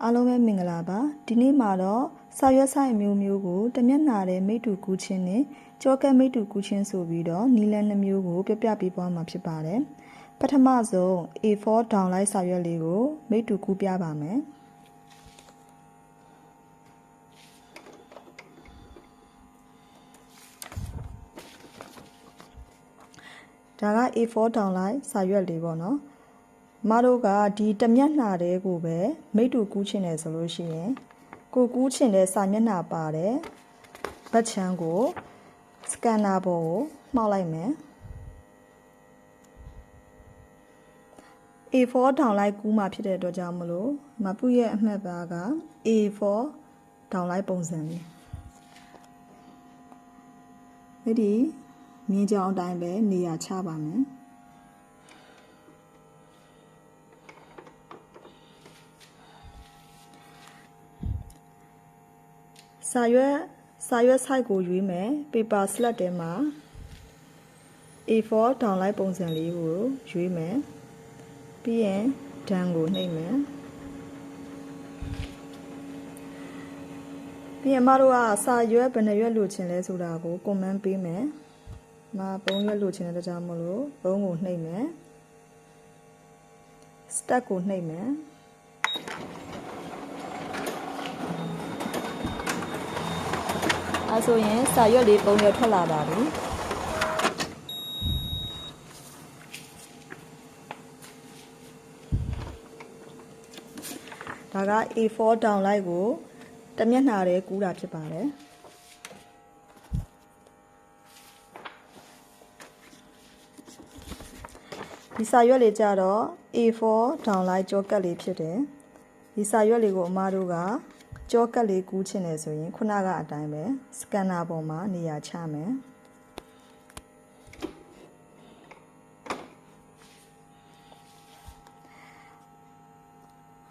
အားလုံးပဲမင်္ဂလာပါဒီနေ့မှာတော့စာရွက်ဆိုင်အမျိုးမျိုးကိုတမျက်နှာတဲ့မိတ္တူကူးချင်းနဲ့ကြောကက်မိတ္တူကူးချင်းဆိုပြီးတော့နီလန်းနှမျိုးကိုပြပေးသွားမှာဖြစ်ပါတယ်ပထမဆုံး A4 downline စာရွက်လေးကိုမိတ္တူကူးပြပါမယ်ဒါက A4 downline စာရွက်လေးပေါ့နော်မတို့ကဒီတမျက်နှာတဲ့ကိုပဲမိတ္တူကူးချင်တယ်ဆိုလို့ရှိရင်ကိုကူးချင်တဲ့စာမျက်နှာပါတယ်ဘတ်ချမ်းကိုစကန်နာပေါ်ကိုမှောက်လိုက်မယ် A4 downline ကူးမှာဖြစ်တဲ့အတွက်ကြောင့်မလို့မပုရဲ့အမှတ်ပါက A4 downline ပုံစံလေးဒီမြင်းကြောင်အတိုင်းပဲနေရာချပါမယ်စာရွက် site ကိုရွေးမယ် paper slot ထဲမှာ A4 downline ပုံစံလေးကိုရွေးမယ်ပြီးရင် done ကိုနှိပ်မယ်ပြီးရင်မတို့ကစာရွက်ဘယ်နှရွက်လိုချင်လဲဆိုတာကို comment ပေးမယ်မပုံရွက်လိုချင်တဲ့ကြောင့်မလို့ပုံကိုနှိပ်မယ် start ကိုနှိပ်မယ်ဆိုရင်စာရွက်လေးပုံရွက်ထွက်လာပါပြီဒါက A4 downline ကိုတမျက်နှာတည်းကူးတာဖြစ်ပါတယ်ဒီစာရွက်လေးကြတော့ A4 downline ကြောကက်လေးဖြစ်တယ်ဒီစာရွက်လေးကိုအမတို့ကကြောကက်လေးကူးချင်တယ်ဆိုရင်ခုနကအတိုင်းပဲစကန်နာပေါ်မှာနေရာချမယ်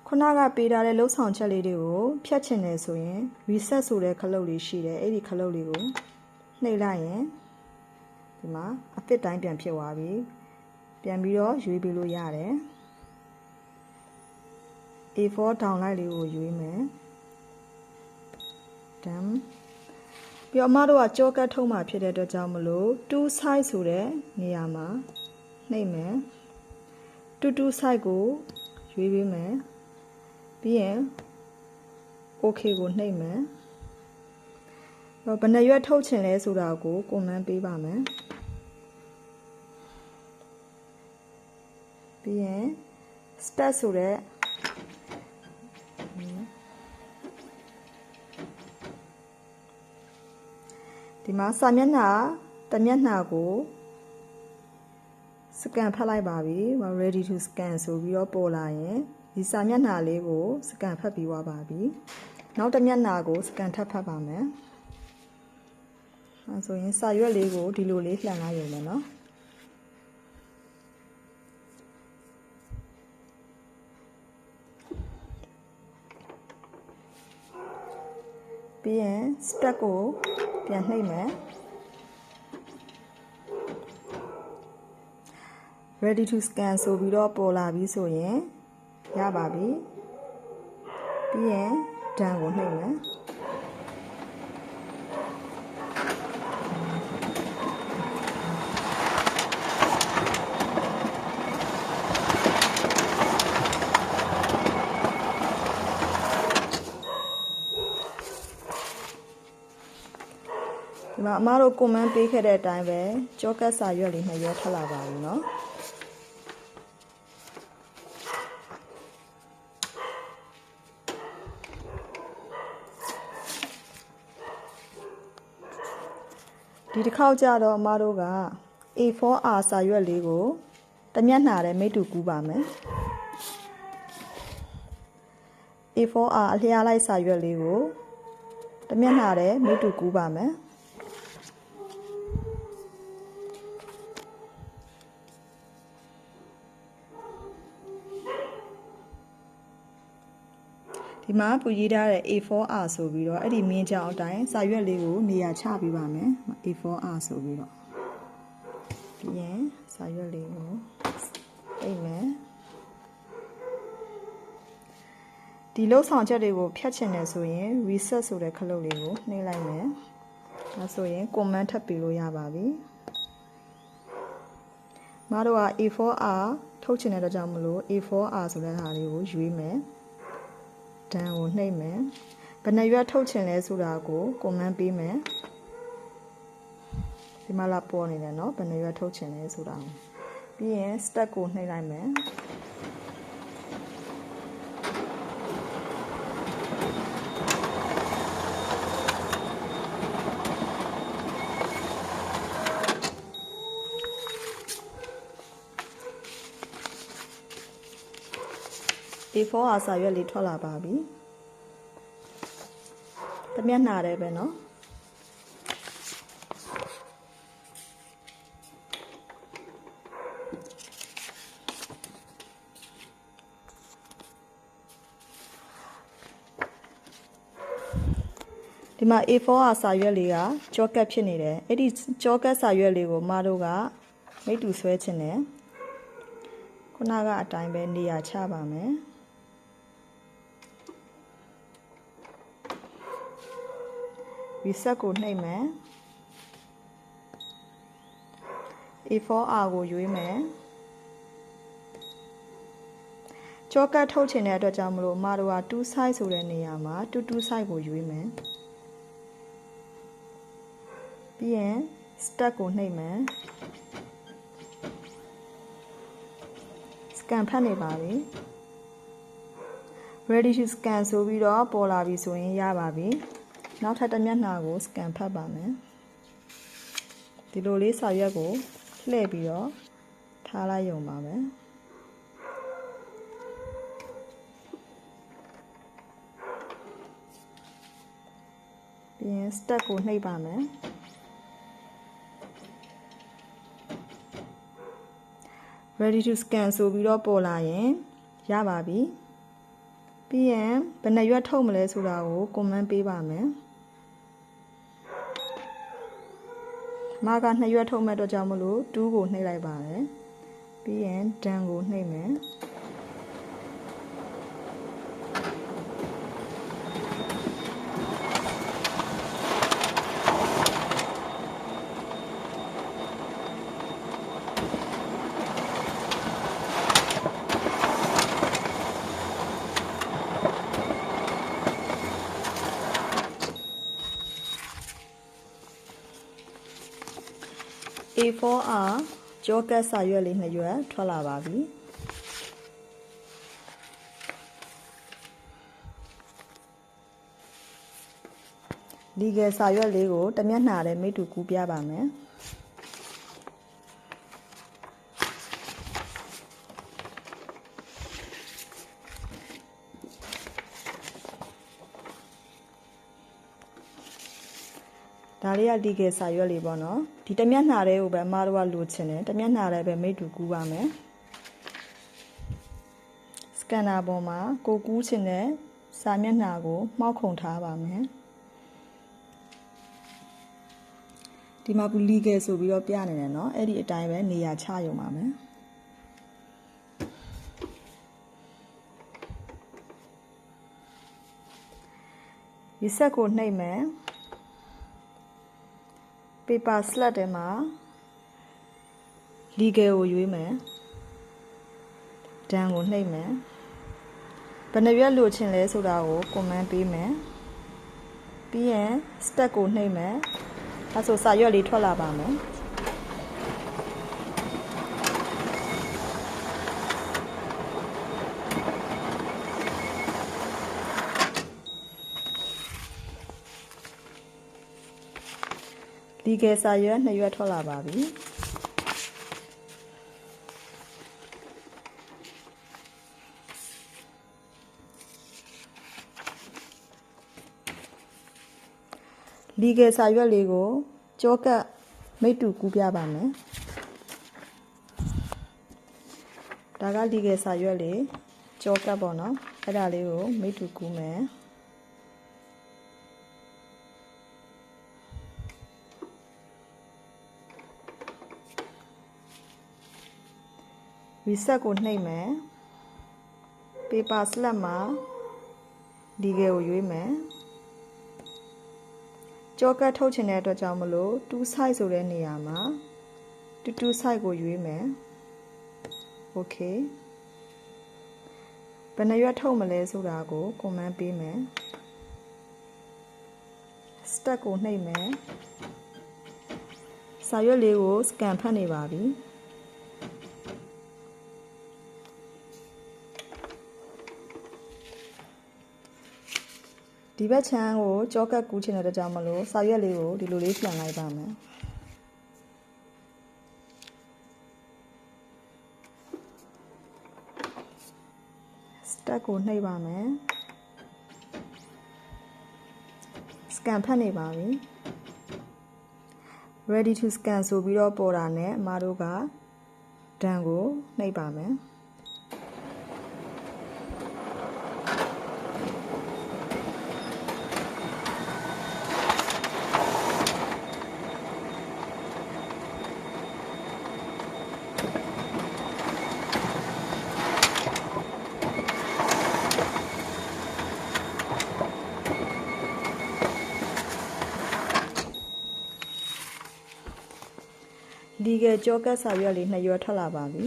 ခုနကပေးထားတဲ့လှုပ်ဆောင်ချက်လေးတွေကိုဖြတ်ချင်တယ်ဆိုရင် reset ဆိုတဲ့ခလုတ်လေးရှိတယ်အဲ့ဒီခလုတ်လေးကိုနှိပ်လိုက်ရင်ဒီမှာအသစ်တိုင်းပြန်ဖြစ်သွားပြီပြန်ပြီးတော့ရွေးပေးလို့ရတယ် A4 downline လေးကိုရွေးမယ်ပြီးတော့အမတို့ကကြောကတ်ထုံးမှာဖြစ်တဲ့အတွက်ကြောင့်မလို့2 side ဆိုတဲ့နေရာမှာနှိပ်မယ်2 side ကိုရွေးပေးမယ်ပြီးရင် OK ကိုနှိပ်မယ်တော့ဘယ်နှရွက်ထုတ်ချင်လဲဆိုတာကို comment ပေးပါမယ်ပြီးရင် start ဆိုတဲ့ဒီမှာစာမျက်နှာတမျက်နှာကိုစကန်ဖတ်လိုက်ပါပြီ ready to scan ဆိုပြီးတော့ပေါ်လာရင်ဒီစာမျက်နှာလေးကိုစကန်ဖတ်ပြီးသွားပါပြီနောက်တစ်မျက်နှာကိုစကန်ထပ်ဖတ်ပါမယ်အဲဆိုရင်စာရွက်လေးကိုဒီလိုလေးလှန်လိုက်ရုံပဲเนาะပြီးရင် step ကိုပြန်နှိပ်မယ် ready to scan ဆိုပြီးတော့ပေါ်လာပြီဆိုရင်ရပါပြီပြီးရင် done ကိုနှိပ်မယ်ဒီမှာအမတို့ comment ပေးခဲ့တဲ့အတိုင်းပဲကြောကတ်စာရွက်လေး2ရွက်ထပ်လာပါပြီเนาะဒီတစ်ခေါက်ကြတော့အမတို့က A4R စာရွက်လေးကိုတမျက်နှာတည်းမိတ္တူကူးပါမယ် A4R အလျားလိုက်စာရွက်လေးကိုတမျက်နှာတည်းမိတ္တူကူးပါမယ်ဒီမှာပူရေးထားတဲ့ A4R ဆိုပြီးတော့အဲ့ဒီမြင်းကြောင်အတိုင်းစာရွက်လေးကိုနေရာချပေးပါမယ် A4R ဆိုပြီးတော့ပြီးရင်စာရွက်လေးကိုအိတ်မယ် ဒီလုံးဆောင်ချက်တွေကိုဖြတ်ချင်တယ်ဆိုရင် reset ဆိုတဲ့ခလုတ်လေးကိုနှိပ်လိုက်မယ်ဒါဆိုရင် command ထပ်ပေးလို့ရပါပြီမတို့က A4R ထုတ်ချင်တဲ့အတွက်ကြောင့်မလို့ A4R ဆိုတဲ့ဟာလေးကိုရွေးမယ်ဒန်ကိုနှိပ်မယ်ဘယ်နှရွက်ထုတ်ချင်လဲဆိုတာကို command ပေးမယ်ဒီမှာလာပေါ်နေတယ်เนาะဘယ်နှရွက်ထုတ်ချင်လဲဆိုတာပြီးရင် step ကိုနှိပ်လိုက်မယ်A4 အစာရွက်လေးထွက်လာပါပြီတမျက်နှာတယ်ပဲเนาะဒီမှာ A4 အစာရွက်လေးကကြောကတ်ဖြစ်နေတယ်အဲ့ဒီကြောကတ်စာရွက်လေးကိုမတို့ကမိတ်တူဆွဲချင်တယ်ခုနကအတိုင်းပဲနေရာချပါမယ်reset ကိုနှိပ်မယ် A4R ကိုရွေးမယ်ကြောကတ်ထုတ်ချင်တဲ့အတွက်ကြောင့်မလို့မတို့က2 size ဆိုတဲ့နေရာမှာ2 size ကိုရွေးမယ်ပြီးရင် step ကိုနှိပ်မယ် scan ဖတ်နေပါပြီ ready to scan ဆိုပြီးတော့ပေါ်လာပြီဆိုရင်ရပါပြီနောက်ထပ်တစ်မျက်နှာကို scan ဖတ်ပါမယ်ဒီလိုလေးစာရွက်ကိုလှည့်ပြီးတော့ထားလိုက်ရုံပါပဲပြီးရင် step ကိုနှိပ်ပါမယ်ready to scan ဆိုပြီးတော့ပေါ်လာရင်ရပါပြီပြီးရင်ဘယ်နှရွက်ထုတ်မလဲဆိုတာကို command ပေးပါမယ်မာက2ရွက်ထုတ်မဲ့တော့ကြောင့်မလို့2ကိုနှိပ်လိုက်ပါတယ်ပြီးရင် done ကိုနှိပ်မယ်A4R ကြောကတ်စာရွက်လေး2ရွက်ထွက်လာပါပြီဒီကစာရွက်လေးကိုတမျက်နှာနဲ့မိတူကူးပြပါမယ်ဒါလေးကဒီကစာရွက်လေးပေါ့နော်ဒီတမျက်နှာလေးကိုပဲအမတို့ကလိုချင်တယ်တမျက်နှာလေးပဲမိတူကူးပါမယ်စကန်နာပေါ်မှာကိုကူးချင်တဲ့စာမျက်နှာကိုမှောက်ခုန်ထားပါမယ်ဒီမှာက legal ဆိုပြီးတော့ပြနေတယ်เนาะအဲ့ဒီအတိုင်းပဲနေရာချရုံပါမယ်ဒီဆက်ကိုနှိပ်မယ်paper slot ထဲမှာ legal ကိုရွေးမယ် done ကိုနှိပ်မယ်ဘယ်နှရွက်လိုချင်လဲဆိုတာကို command ပေးမယ်ပြီးရင် step ကိုနှိပ်မယ်အဲဆိုစာရွက်လေးထွက်လာပါမယ်ဒီကစာရွက်2ရွက်ထွက်လာပါပြီလီဂယ်စာရွက်လေးကိုကြောကတ်မိတ်တူကူးပြပါမယ်ဒါကလီဂယ်စာရွက်လေးကြောကတ်ပေါ့နော်အဲ့ဒါလေးကိုမိတ်တူကူးမယ်reset ကိုနှိပ်မယ် paper slot မှာ ဒီကဲကိုရွေးမယ်ကြောကတ်ထုတ်ချင်တဲ့အတွက်ကြောင့်မလို့2 side ဆိုတဲ့နေရာမှာ2 side ကိုရွေးမယ် okay ဘယ်နှရွက်ထုတ်မလဲဆိုတာကို comment ပေးမယ် step ကိုနှိပ်မယ်စာရွက်လေးကို scan ဖတ်နေပါပြီဒီဘက်ချမ်းကိုကြောကတ်ကူးချင်တဲ့အတွက်ကြောင့်မလို့စာရွက်လေးကိုဒီလိုလေးပြန်လိုက်ပါမယ်တက်ကိုနှိပ်ပါမယ် scan ဖတ်နေပါပြီ ready to scan ဆိုပြီးတော့ပေါ်တာနဲ့အမတို့က done ကိုနှိပ်ပါမယ်ဒီကကြောကတ်စာရွက်လေး2ရွက်ထွက်လာပါပြီ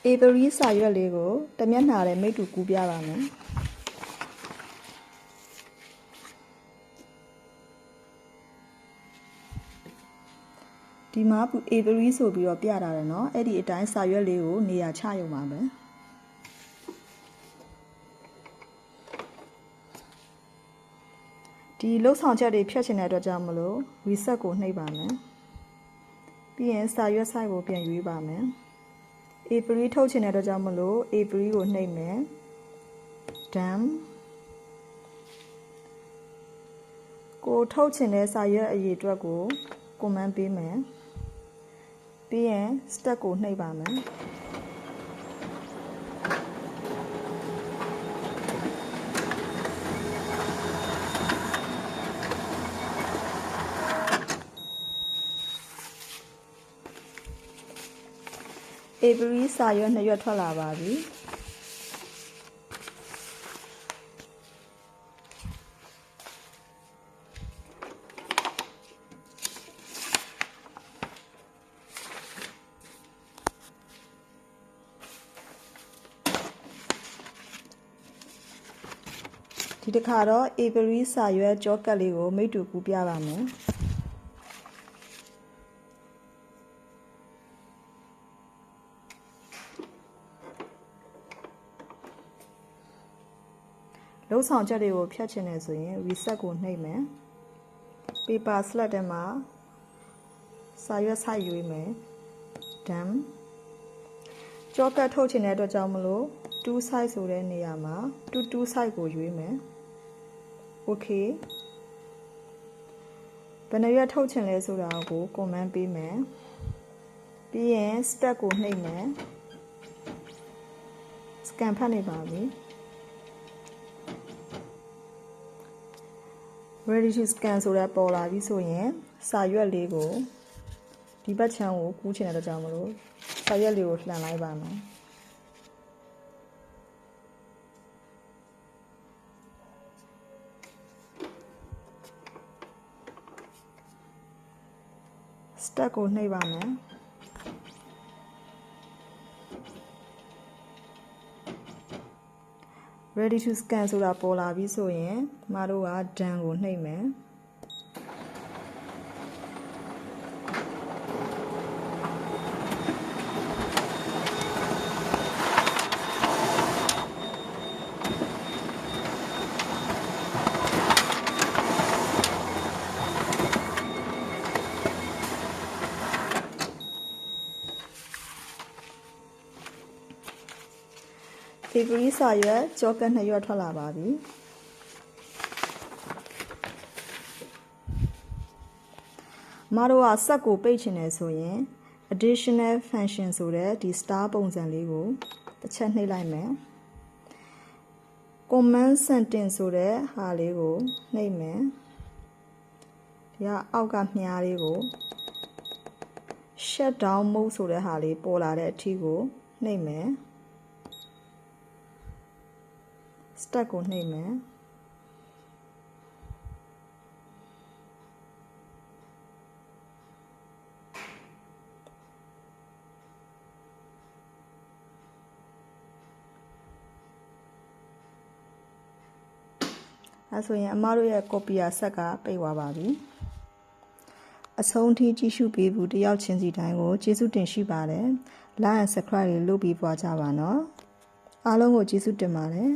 အေဗရီစာရွက်လေးကိုတမျက်နှာနဲ့မိတ်တူကူးပြပါမယ်ဒီမှာအေဗရီဆိုပြီးတော့ပြတာတယ်เนาะအဲ့ဒီအတိုင်းစာရွက်လေးကိုနေရာချရုံပါပဲဒီလှုပ်ဆောင်ချက်တွေဖြတ်ချင်တဲ့အတွက်ကြောင့်မလို့ reset ကိုနှိပ်ပါမယ်ပြီးရင်စာရွက် size ကိုပြန်ရွေးပါမယ်အေဗရီထုတ်ချင်တဲ့အတွက်ကြောင့်မလို့အေဗရီကိုနှိပ်မယ် done ကိုထုတ်ချင်တဲ့စာရွက်အရေအတွက်ကို comment ပေးမယ်ပြီးရင် step ကိုနှိပ်ပါမယ်အေဗရီစာရွက်2ရွက်ထွက်လာပါပြီဒီတစ်ခါတော့ Avery စာရွက်ကြောကတ်လေးကိုမိတ်တူကူးပြပါမယ်လှုပ်ဆောင်ချက်တွေကိုဖြတ်ချင်တယ်ဆိုရင် reset ကိုနှိပ်မယ် paper slot ထဲမှာစာရွက် size ရွေးမယ် done ကြောကတ်ထုတ်ချင်တဲ့အတွက်ကြောင့်မလို့2 size ဆိုတဲ့နေရာမှာ2 size ကိုရွေးမယ်okay ဘယ်နှရွက်ထုတ်ချင်လဲဆိုတာကို comment ပေးမယ်ပြီးရင် step ကိုနှိပ်မယ် scan ဖတ်နေပါပြီ ready to scan ဆိုတာပေါ်လာပြီဆိုရင်စာရွက်လေးကိုဒီဘက်ချမ်းကိုကူးချင်တဲ့အတွက်ကြောင့်မလို့စာရွက်လေးကိုလှန်လိုက်ပါမယ်step ကိုနှိပ်ပါမယ် ready to scan ဆိုတာပေါ်လာပြီဆိုရင်မတို့က done ကိုနှိပ်မယ်ဖေဗရီစာရွက်ကြောကတ်2ရွက်ထွက်လာပါပြီမတို့ကဆက်ကိုပိတ်ချင်တယ်ဆိုရင် additional function ဆိုတဲ့ဒီ star ပုံစံလေးကိုတစ်ချက်နှိပ်လိုက်မယ် command sentence ဆိုတဲ့ဟာလေးကိုနှိပ်မယ်ဒီကအောက်ကမြားလေးကို shut down mode ဆိုတဲ့ဟာလေးပေါ်လာတဲ့အထိကိုနှိပ်မယ် start ကိုနှိပ်မယ်အဲဆိုရင်အမတို့ရဲ့ copier ဆက်ကပိတ်သွားပါပြီအဆုံးထိကြည့်ရှုပေးဖို့တယောက်ချင်းစီတိုင်းကိုကျေးဇူးတင်ရှိပါတယ် like and subscribe တွေလုပ်ပြီးပွားကြပါနော်အားလုံးကိုကျေးဇူးတင်ပါတယ်